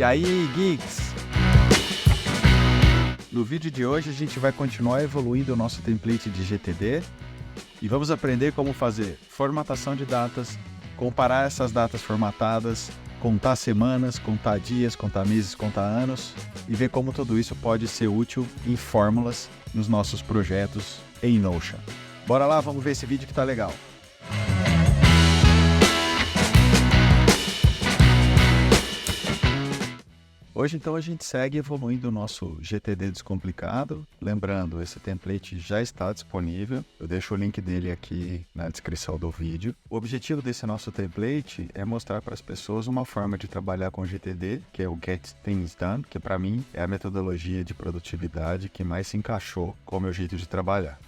aí, geeks! No vídeo de hoje a gente vai continuar evoluindo o nosso template de GTD e vamos aprender como fazer formatação de datas, comparar essas datas formatadas, contar semanas, contar dias, contar meses, contar anos e ver como tudo isso pode ser útil em fórmulas nos nossos projetos em Notion. Bora lá, vamos ver esse vídeo que tá legal. Hoje, então, a gente segue evoluindo o nosso GTD Descomplicado. Lembrando, esse template já está disponível. Eu deixo o link dele aqui na descrição do vídeo. O objetivo desse nosso template é mostrar para as pessoas uma forma de trabalhar com GTD, que é o Get Things Done, que para mim é a metodologia de produtividade que mais se encaixou com o meu jeito de trabalhar.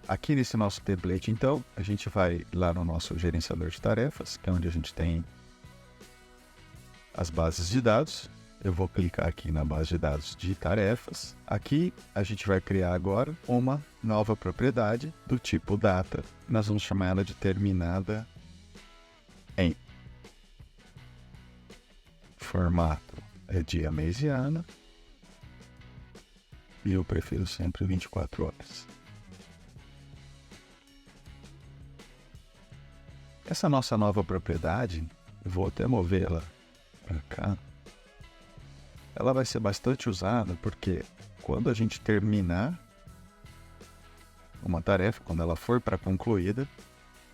Aqui nesse nosso template, então, a gente vai lá no nosso gerenciador de tarefas, que é onde a gente tem as bases de dados. Eu vou clicar aqui na base de dados de tarefas. Aqui a gente vai criar agora uma nova propriedade do tipo data. Nós vamos chamar ela de terminada em. Formato é dia, mês e ano. E eu prefiro sempre 24 horas. Essa nossa nova propriedade, eu vou até movê-la para cá, ela vai ser bastante usada porque quando a gente terminar uma tarefa, quando ela for para concluída,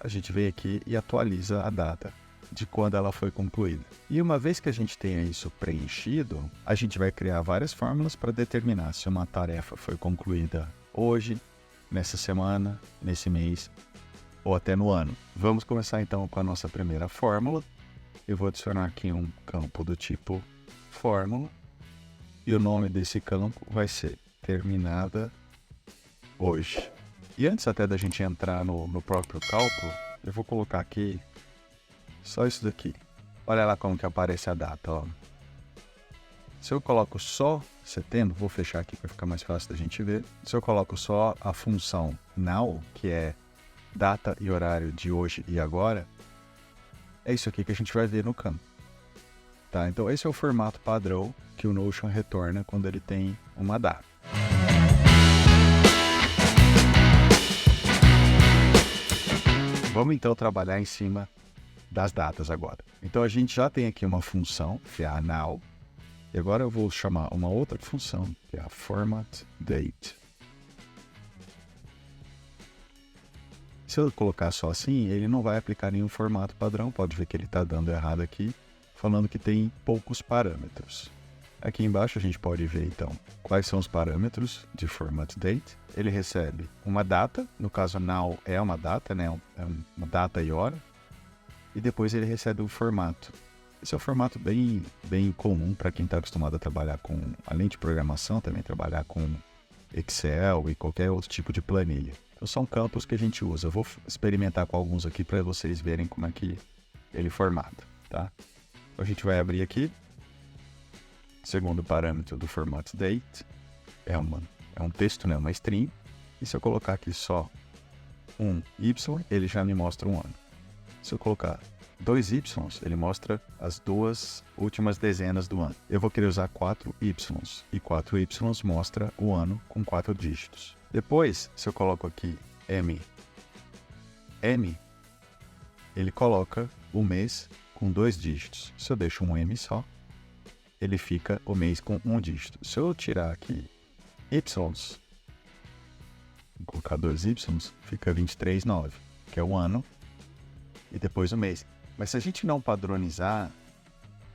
a gente vem aqui e atualiza a data de quando ela foi concluída. E uma vez que a gente tenha isso preenchido, a gente vai criar várias fórmulas para determinar se uma tarefa foi concluída hoje, nessa semana, nesse mês, ou até no ano. Vamos começar então com a nossa primeira fórmula. Eu vou adicionar aqui um campo do tipo fórmula e o nome desse campo vai ser terminada hoje. E antes até da gente entrar no próprio cálculo, eu vou colocar aqui só isso daqui. Olha lá como que aparece a data, ó. Se eu coloco só setembro, vou fechar aqui para ficar mais fácil da gente ver. Se eu coloco só a função now, que é data e horário de hoje e agora, é isso aqui que a gente vai ver no campo. Tá? Então esse é o formato padrão que o Notion retorna quando ele tem uma data. Vamos então trabalhar em cima das datas agora. Então a gente já tem aqui uma função, que é a now, e agora eu vou chamar uma outra função, que é a format date. Se eu colocar só assim, ele não vai aplicar nenhum formato padrão. Pode ver que ele está dando errado aqui, falando que tem poucos parâmetros. Aqui embaixo a gente pode ver, então, quais são os parâmetros de format date. Ele recebe uma data, no caso now é uma data, né? É uma data e hora. E depois ele recebe um formato. Esse é um formato bem comum para quem está acostumado a trabalhar com, além de programação, também trabalhar com Excel e qualquer outro tipo de planilha. Então são campos que a gente usa. Eu vou experimentar com alguns aqui para vocês verem como é que ele formata, tá? Então a gente vai abrir aqui. Segundo parâmetro do format date é um texto, né? Uma string. E se eu colocar aqui só um y, ele já me mostra um ano. Se eu colocar 2 y, ele mostra as duas últimas dezenas do ano. Eu vou querer usar 4 y, e 4 y mostra o ano com 4 dígitos. Depois, se eu coloco aqui M, ele coloca o mês com 2 dígitos. Se eu deixo um M só, ele fica o mês com 1 dígito. Se eu tirar aqui Y, vou colocar 2 Y, fica 23,9, que é o ano, e depois o mês. Mas se a gente não padronizar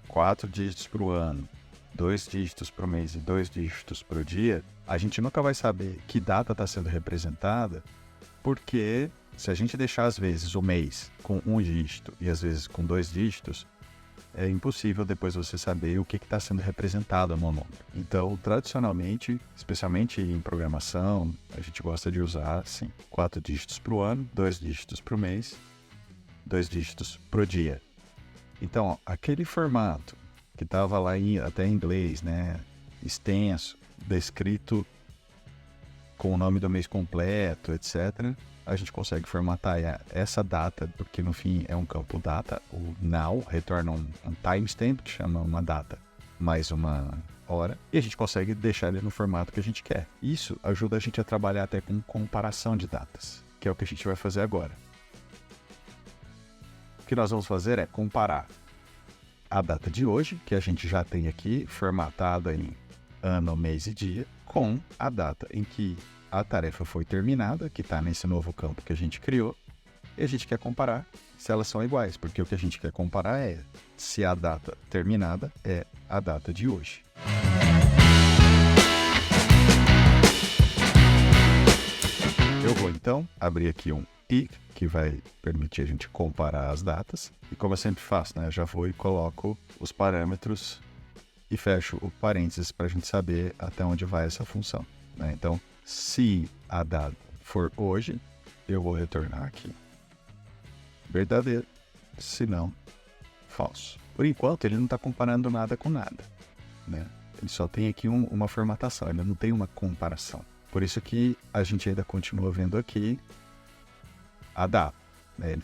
4 dígitos para o ano, 2 dígitos para o mês e 2 dígitos para o dia, a gente nunca vai saber que data está sendo representada, porque se a gente deixar às vezes o mês com 1 dígito e às vezes com 2 dígitos, é impossível depois você saber o que está sendo representado no número. Então, tradicionalmente, especialmente em programação, a gente gosta de usar assim, 4 dígitos para o ano, 2 dígitos para o mês, 2 dígitos para o dia. Então, ó, aquele formato que estava lá até em inglês, né, extenso, descrito com o nome do mês completo, etc., a gente consegue formatar essa data, porque no fim é um campo data. O now retorna um timestamp, que chama uma data, mais uma hora, e a gente consegue deixar ele no formato que a gente quer. Isso ajuda a gente a trabalhar até com comparação de datas, que é o que a gente vai fazer agora. O que nós vamos fazer é comparar a data de hoje, que a gente já tem aqui formatada em ano, mês e dia, com a data em que a tarefa foi terminada, que está nesse novo campo que a gente criou, e a gente quer comparar se elas são iguais, porque o que a gente quer comparar é se a data terminada é a data de hoje. Eu vou então abrir aqui um i, que vai permitir a gente comparar as datas, e como eu sempre faço, né, eu já vou e coloco os parâmetros e fecho o parênteses para a gente saber até onde vai essa função, né? Então, se a data for hoje, eu vou retornar aqui verdadeiro, se não, falso. Por enquanto, ele não está comparando nada com nada, né? Ele só tem aqui uma formatação, ele não tem uma comparação. Por isso que a gente ainda continua vendo aqui a data, né?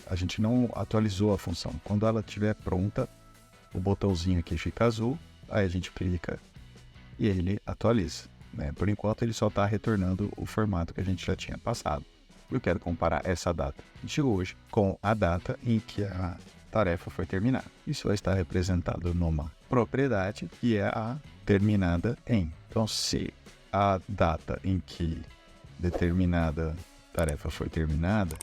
A gente não atualizou a função. Quando ela estiver pronta, o botãozinho aqui fica azul, aí a gente clica e ele atualiza, né? Por enquanto ele só está retornando o formato que a gente já tinha passado. Eu quero comparar essa data de hoje com a data em que a tarefa foi terminada. Isso vai estar representado numa propriedade que é a terminada em. Então, se a data em que determinada tarefa foi terminada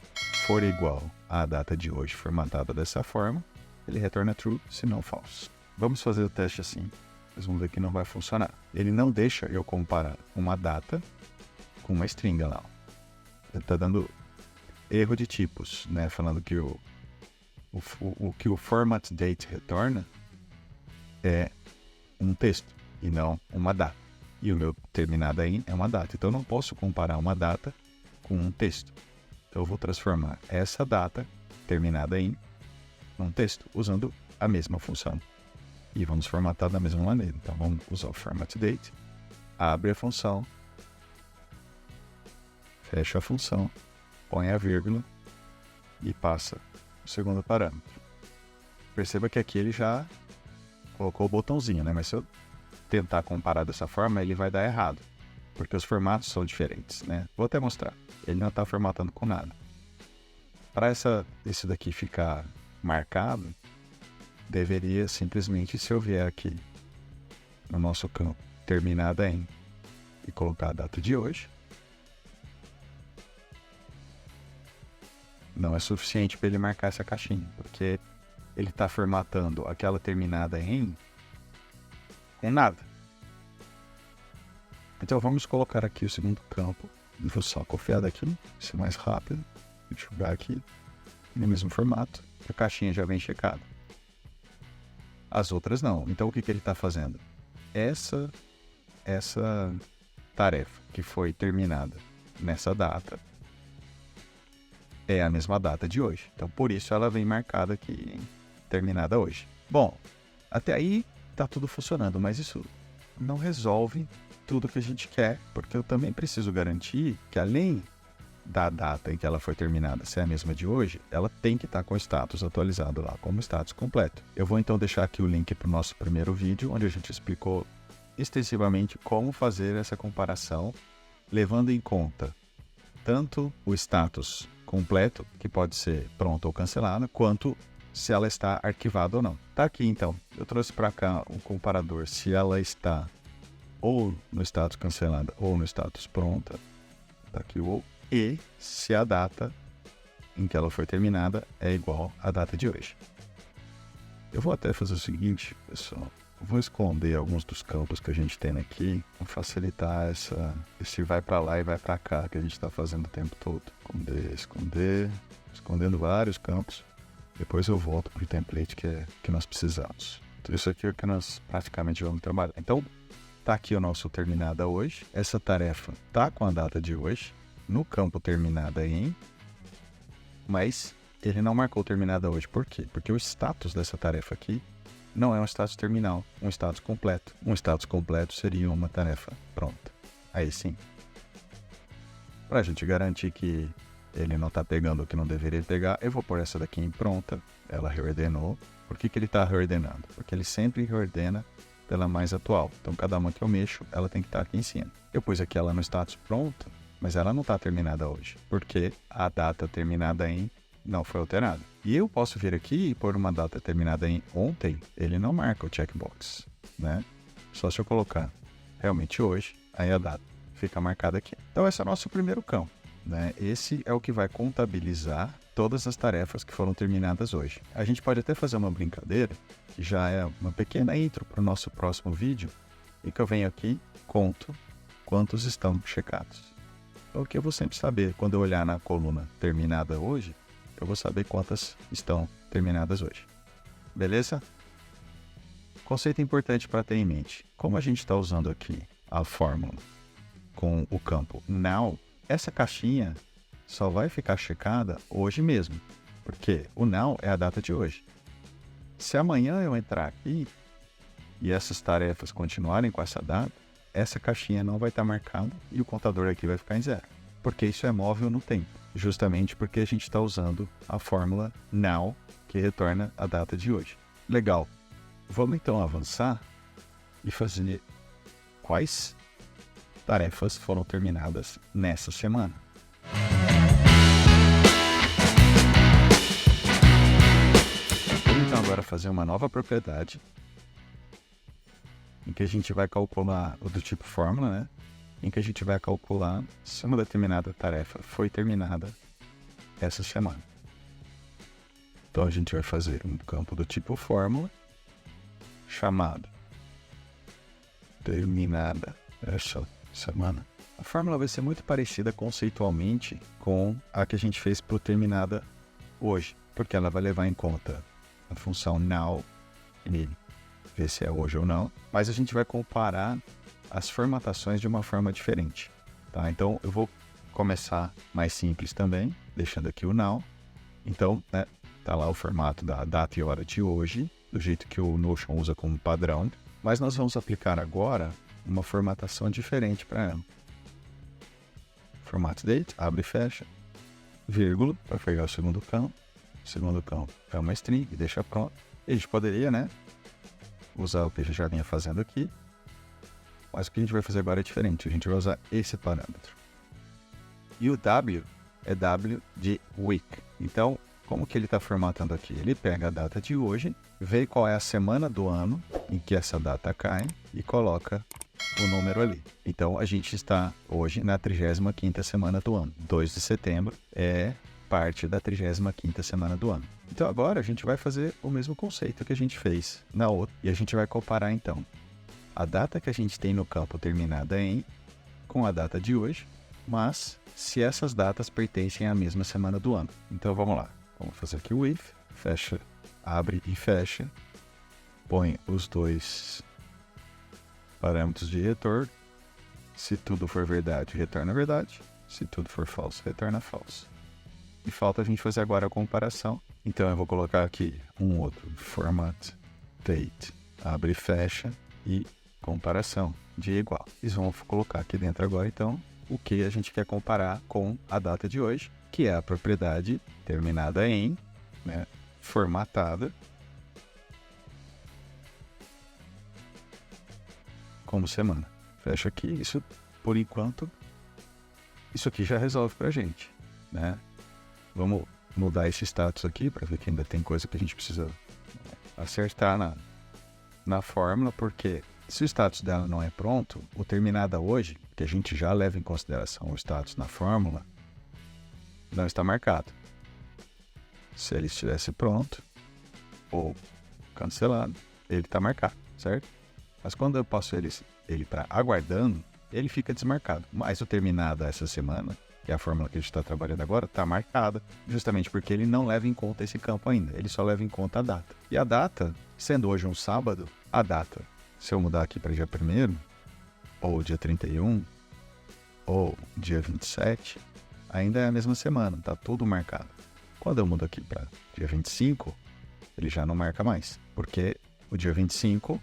for igual à data de hoje formatada dessa forma, ele retorna true, se não false. Vamos fazer o teste assim. Vocês vão ver que não vai funcionar. Ele não deixa eu comparar uma data com uma string lá. Ele está dando erro de tipos, né? Falando que o que o format date retorna é um texto e não uma data. E o meu terminada em é uma data. Então eu não posso comparar uma data com um texto. Então eu vou transformar essa data terminada em um texto usando a mesma função. E vamos formatar da mesma maneira. Então vamos usar o format date, abre a função, fecha a função, põe a vírgula e passa o segundo parâmetro. Perceba que aqui ele já colocou o botãozinho, né? Mas se eu tentar comparar dessa forma, ele vai dar errado, porque os formatos são diferentes, né? Vou até mostrar. Ele não está formatando com nada. Para esse daqui ficar marcado, deveria simplesmente, se eu vier aqui no nosso campo terminada em e colocar a data de hoje, não é suficiente para ele marcar essa caixinha, porque ele está formatando aquela terminada em com nada. Então vamos colocar aqui o segundo campo. Vou só copiar daqui, ser mais rápido, jogar aqui no mesmo formato, a caixinha já vem checada. As outras não. Então o que ele está fazendo? Essa tarefa que foi terminada nessa data é a mesma data de hoje. Então por isso ela vem marcada aqui, terminada hoje. Bom, até aí está tudo funcionando, mas isso não resolve tudo que a gente quer, porque eu também preciso garantir que além da data em que ela foi terminada ser a mesma de hoje, ela tem que estar com o status atualizado lá, como status completo. Eu vou então deixar aqui o link para o nosso primeiro vídeo, onde a gente explicou extensivamente como fazer essa comparação, levando em conta tanto o status completo, que pode ser pronto ou cancelado, quanto se ela está arquivada ou não. Tá aqui então, eu trouxe para cá um comparador se ela está ou no status cancelada ou no status pronta, tá aqui o ou, e se a data em que ela foi terminada é igual à data de hoje. Eu vou até fazer o seguinte, pessoal, eu vou esconder alguns dos campos que a gente tem aqui, para facilitar esse vai para lá e vai para cá que a gente está fazendo o tempo todo. Escondendo vários campos. Depois eu volto para o template que nós precisamos. Então isso aqui é o que nós praticamente vamos trabalhar. Então, tá aqui o nosso terminada hoje. Essa tarefa tá com a data de hoje no campo terminada em, mas ele não marcou terminada hoje. Por quê? Porque o status dessa tarefa aqui não é um status terminal, um status completo. Um status completo seria uma tarefa pronta. Aí sim. Para a gente garantir que ele não está pegando o que não deveria pegar, eu vou pôr essa daqui em pronta, ela reordenou. Por que ele está reordenando? Porque ele sempre reordena pela mais atual. Então, cada uma que eu mexo, ela tem que estar aqui em cima. Eu pus aqui ela no status pronta, mas ela não está terminada hoje, porque a data terminada em não foi alterada. E eu posso vir aqui e pôr uma data terminada em ontem, ele não marca o checkbox, né? Só se eu colocar realmente hoje, aí a data fica marcada aqui. Então, esse é o nosso primeiro campo, né? Esse é o que vai contabilizar todas as tarefas que foram terminadas hoje. A gente pode até fazer uma brincadeira, que já é uma pequena intro para o nosso próximo vídeo, e que eu venho aqui, conto quantos estão checados. Então, o que eu vou sempre saber, quando eu olhar na coluna terminada hoje, eu vou saber quantas estão terminadas hoje. Beleza? Conceito importante para ter em mente. Como a gente está usando aqui a fórmula com o campo now, essa caixinha só vai ficar checada hoje mesmo, porque o now é a data de hoje. Se amanhã eu entrar aqui e essas tarefas continuarem com essa data, essa caixinha não vai estar marcada e o contador aqui vai ficar em zero, porque isso é móvel no tempo, justamente porque a gente está usando a fórmula now, que retorna a data de hoje. Legal. Vamos então avançar e fazer quais tarefas foram terminadas nessa semana. Vamos então agora fazer uma nova propriedade em que a gente vai calcular o do tipo fórmula, né? Em que a gente vai calcular se uma determinada tarefa foi terminada essa semana. Então a gente vai fazer um campo do tipo fórmula chamado terminada essa semana. A fórmula vai ser muito parecida conceitualmente com a que a gente fez para o terminada hoje, porque ela vai levar em conta a função now e ver se é hoje ou não, mas a gente vai comparar as formatações de uma forma diferente, tá? Então eu vou começar mais simples também, deixando aqui o now. Então, né, tá lá o formato da data e hora de hoje, do jeito que o Notion usa como padrão, mas nós vamos aplicar agora uma formatação diferente para ela. Formato date, abre e fecha, vírgula, para pegar o segundo campo. O segundo campo é uma string, deixa pronto. E a gente poderia, né, usar o que a gente já vinha fazendo aqui, mas o que a gente vai fazer agora é diferente. A gente vai usar esse parâmetro. E o W é W de week. Então, como que ele está formatando aqui? Ele pega a data de hoje, vê qual é a semana do ano em que essa data cai e coloca o número ali. Então, a gente está hoje na 35ª semana do ano. 2 de setembro é parte da 35ª semana do ano. Então, agora a gente vai fazer o mesmo conceito que a gente fez na outra. E a gente vai comparar, então, a data que a gente tem no campo terminada em com a data de hoje, mas se essas datas pertencem à mesma semana do ano. Então, vamos lá. Vamos fazer aqui o if, fecha, abre e fecha, põe os dois parâmetros de retorno. Se tudo for verdade, retorna verdade. Se tudo for falso, retorna falso. E falta a gente fazer agora a comparação. Então eu vou colocar aqui um outro format date, abre e fecha e comparação de igual. E vamos colocar aqui dentro agora então o que a gente quer comparar com a data de hoje, que é a propriedade terminada em, né, formatada como semana. Fecha aqui, isso por enquanto, isso aqui já resolve pra gente, né? Vamos mudar esse status aqui para ver que ainda tem coisa que a gente precisa acertar na fórmula, porque se o status dela não é pronto, o terminada hoje, que a gente já leva em consideração o status na fórmula, não está marcado. Se ele estivesse pronto ou cancelado, ele está marcado, certo? Mas quando eu passo ele para aguardando, ele fica desmarcado. Mas o terminada essa semana, que é a fórmula que a gente está trabalhando agora, está marcada, justamente porque ele não leva em conta esse campo ainda, ele só leva em conta a data. E a data, sendo hoje um sábado, a data, se eu mudar aqui para dia 1º, ou dia 31, ou dia 27, ainda é a mesma semana, está tudo marcado. Quando eu mudo aqui para dia 25, ele já não marca mais, porque o dia 25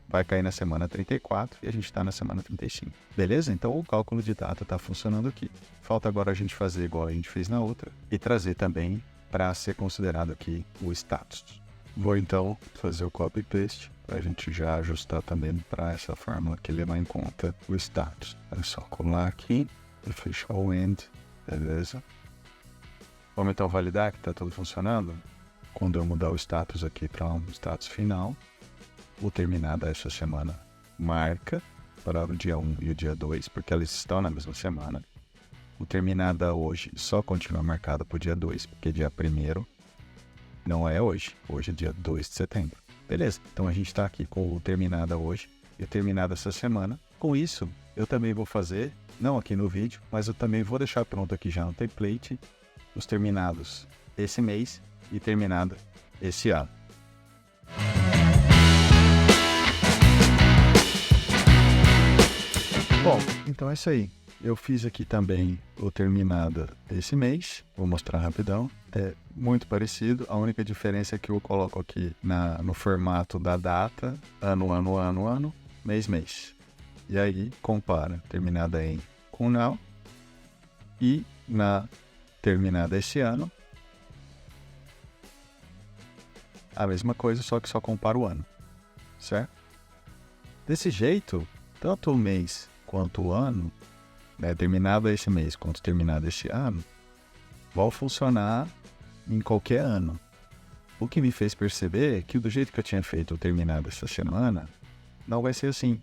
vai cair na semana 34 e a gente está na semana 35. Beleza? Então o cálculo de data está funcionando aqui. Falta agora a gente fazer igual a gente fez na outra e trazer também para ser considerado aqui o status. Vou então fazer o copy paste para a gente já ajustar também para essa fórmula que levar em conta o status. É só colar aqui e fechar o end. Beleza? Vamos então validar que está tudo funcionando. Quando eu mudar o status aqui para um status final, o terminada essa semana marca para o dia 1 e o dia 2, porque eles estão na mesma semana. O terminada hoje só continua marcado para o dia 2, porque dia 1º não é hoje. Hoje é dia 2 de setembro. Beleza? Então a gente está aqui com o terminada hoje e o terminada essa semana. Com isso, eu também vou fazer, não aqui no vídeo, mas eu também vou deixar pronto aqui já no template, os terminados esse mês e terminada esse ano. Bom, então é isso aí. Eu fiz aqui também o terminada desse mês. Vou mostrar rapidão. É muito parecido. A única diferença é que eu coloco aqui no formato da data, ano, mês. E aí compara terminada em com now e na terminada esse ano. A mesma coisa, só que só compara o ano, certo? Desse jeito, tanto o mês quanto o ano, né, terminado esse mês quanto terminado esse ano, vão funcionar em qualquer ano. O que me fez perceber que do jeito que eu tinha feito o terminado essa semana, não vai ser assim.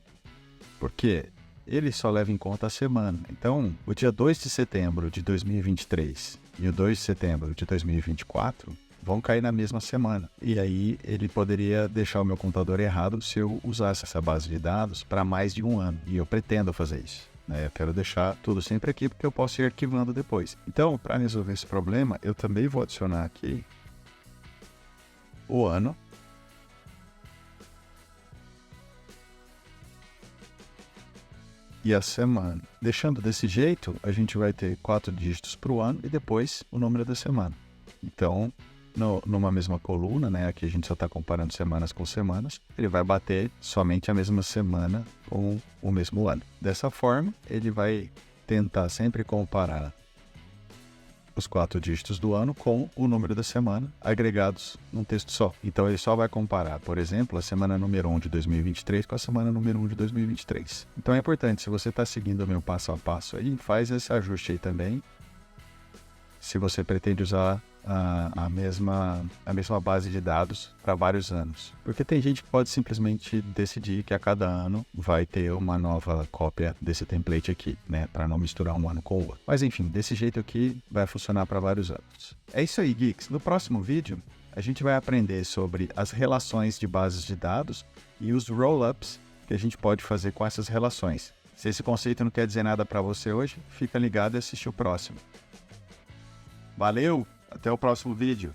Porque ele só leva em conta a semana. Então, o dia 2 de setembro de 2023 e o 2 de setembro de 2024 vão cair na mesma semana. E aí ele poderia deixar o meu computador errado se eu usasse essa base de dados para mais de um ano. E eu pretendo fazer isso. Eu quero deixar tudo sempre aqui porque eu posso ir arquivando depois. Então, para resolver esse problema, eu também vou adicionar aqui o ano e a semana. Deixando desse jeito, a gente vai ter 4 dígitos para o ano e depois o número da semana. Então, numa mesma coluna, né, aqui a gente só está comparando semanas com semanas, ele vai bater somente a mesma semana com o mesmo ano. Dessa forma, ele vai tentar sempre comparar os 4 dígitos do ano com o número da semana agregados num texto só. Então ele só vai comparar, por exemplo, a semana número 1 de 2023 com a semana número 1 de 2023. Então é importante, se você está seguindo o meu passo a passo aí, faz esse ajuste aí também. Se você pretende usar a mesma base de dados para vários anos. Porque tem gente que pode simplesmente decidir que a cada ano vai ter uma nova cópia desse template aqui, né? Para não misturar um ano com o outro. Mas enfim, desse jeito aqui vai funcionar para vários anos. É isso aí, geeks. No próximo vídeo, a gente vai aprender sobre as relações de bases de dados e os roll-ups que a gente pode fazer com essas relações. Se esse conceito não quer dizer nada para você hoje, fica ligado e assiste o próximo. Valeu! Até o próximo vídeo.